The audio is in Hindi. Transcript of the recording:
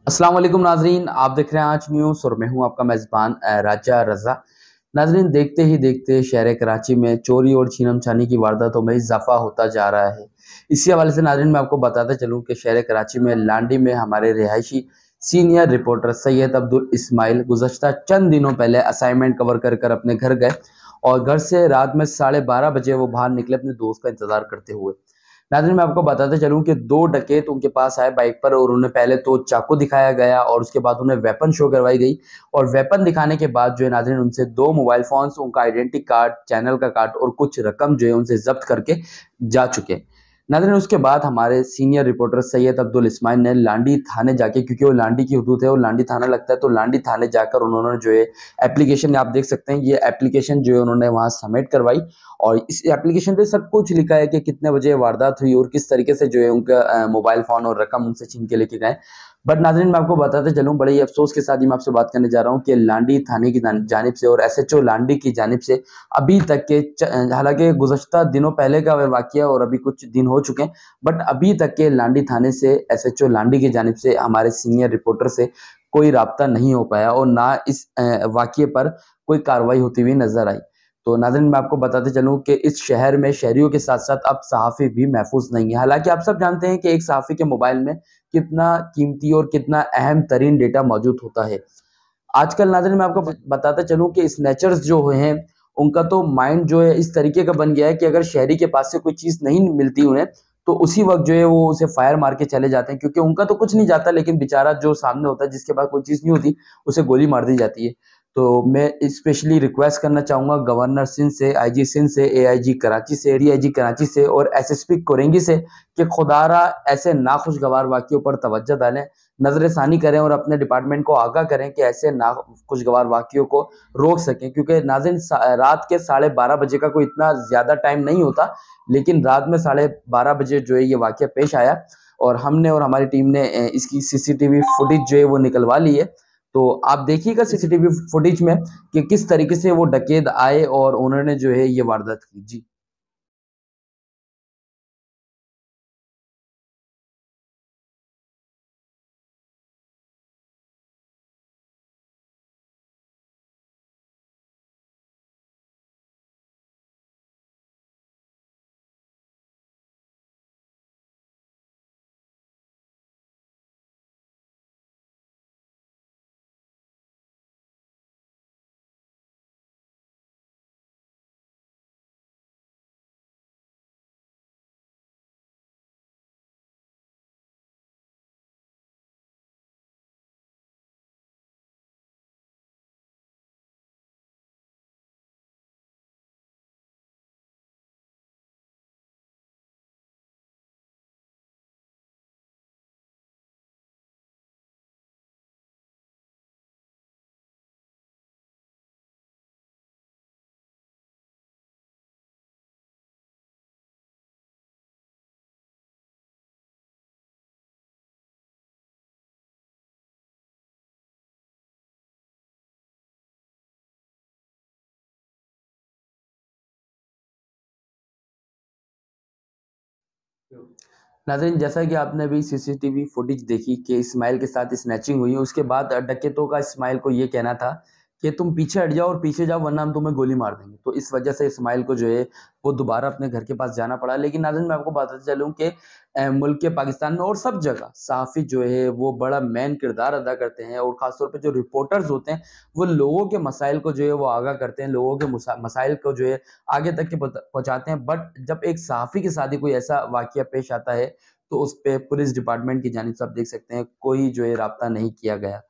अस्सलाम वालेकुम नाजरीन, आप देख रहे हैं आज न्यूज़ और मैं हूं आपका मेज़बान राजा रज़ा। नाजरीन, देखते ही देखते शहर कराची में चोरी और छीनम छानी की वारदातों में इजाफा होता जा रहा है। इसी हवाले से नाजरीन मैं आपको बताता चलूं कि शहर कराची में लांडी में हमारे रिहायशी सीनियर रिपोर्टर सैयद अब्दुल इस्माइल गुज़श्ता चंद दिनों पहले असाइनमेंट कवर कर कर अपने घर गए और घर से रात में 12:30 बजे वो बाहर निकले अपने दोस्त का इंतजार करते हुए। नाज़रीन मैं आपको बताते चलूं कि दो डकैत उनके पास आए बाइक पर और उन्हें पहले तो चाकू दिखाया गया और उसके बाद उन्हें वेपन शो करवाई गई और वेपन दिखाने के बाद जो है नाज़रीन उनसे दो मोबाइल फोन्स, उनका आइडेंटिटी कार्ड, चैनल का कार्ड और कुछ रकम जो है उनसे जब्त करके जा चुके। नाज़रीन उसके बाद हमारे सीनियर रिपोर्टर सैयद अब्दुल इस्माइल ने लांडी थाने जाके, क्योंकि वो लांडी की हदूद है और लांडी थाना लगता है, तो लांडी थाने जाकर उन्होंने जो है एप्लीकेशन, आप देख सकते हैं ये एप्लीकेशन जो है उन्होंने वहाँ सबमिट करवाई और इस एप्लीकेशन पे सब कुछ लिखा है कि कितने बजे वारदात हुई और किस तरीके से जो है उनका मोबाइल फ़ोन और रकम उनसे छीन के लेके गए। बट नाज़रीन मैं आपको बताते चलूँ, बड़े ही अफ़सोस के साथ ही मैं आपसे बात करने जा रहा हूँ कि लांडी थाने की जानिब से और एसएचओ लांडी की जानिब से अभी तक के हालाँकि गुज़श्ता दिनों पहले का वह वाक़या और अभी कुछ दिन हो चुके हैं, बट अभी तक के लांडी थाने से एसएचओ लांडी की जानिब से हमारे सीनियर रिपोर्टर से कोई राब्ता नहीं हो पाया और ना इस वाक़ये पर कोई कार्रवाई होती हुई नज़र आई। तो नाज़रीन मैं आपको बताते चलूँ कि इस शहर में शहरियों के साथ-साथ अब सहाफ़ी भी महफ़ूज़ नहीं है। हालाँकि आप सब जानते हैं कि एक सहाफ़ी के मोबाइल में कितना कीमती और कितना अहम तरीन डेटा मौजूद होता है। आजकल नाज़रीन मैं आपको बताता चलूँ कि स्नैचर्स जो हैं, उनका तो माइंड जो है इस तरीके का बन गया है कि अगर शहरी के पास से कोई चीज़ नहीं मिलती उन्हें, तो उसी वक़्त जो है वो उसे फायर मार के चले जाते हैं, क्योंकि उनका तो कुछ नहीं जाता, लेकिन बेचारा जो सामने होता है जिसके पास कोई चीज़ नहीं होती, उसे गोली मार दी जाती है। तो मैं स्पेशली रिक्वेस्ट करना चाहूँगा गवर्नर सिंध से, आईजी सिंध से, एआईजी कराची से, डीआईजी कराची से और एसएसपी कोरेंगी से कि खुदारा ऐसे नाखुशगवार वाक़यों पर तवज्जो डालें, नज़र-ए-षानी करें और अपने डिपार्टमेंट को आगाह करें कि ऐसे नाखुशगवार वाक़यों को रोक सकें, क्योंकि नाज़रीन रात के 12:30 बजे का कोई इतना ज़्यादा टाइम नहीं होता, लेकिन रात में 12:30 बजे जो है ये वाक़या पेश आया और हमने और हमारी टीम ने इसकी सीसीटीवी फुटेज जो है वो निकलवा ली है। तो आप देखिएगा सीसीटीवी फुटेज में कि किस तरीके से वो डकैत आए और उन्होंने जो है ये वारदात की। जी। नाज़रीन जैसा कि आपने अभी सीसीटीवी फुटेज देखी कि इस्माइल के साथ स्नैचिंग हुई, उसके बाद डकैतों का इस्माइल को ये कहना था कि तुम पीछे हट जाओ और पीछे जाओ वरना हम तुम्हें गोली मार देंगे। तो इस वजह से इस्माइल को जो है वो दोबारा अपने घर के पास जाना पड़ा। लेकिन नाज़रीन मैं आपको बताते चलूँ कि मुल्क के पाकिस्तान में और सब जगह सहाफ़ी जो है वो बड़ा मेन किरदार अदा करते हैं और ख़ास तौर पे जो रिपोर्टर्स होते हैं, वो लोगों के मसाइल को जो है वो आगाह करते हैं, लोगों के मसाइल को जो है आगे तक के पहुँचाते हैं। बट जब एक सहाफ़ी के साथ ही कोई ऐसा वाक़या पेश आता है, तो उस पे पुलिस डिपार्टमेंट की जानिब से आप देख सकते हैं कोई जो है राब्ता नहीं किया गया।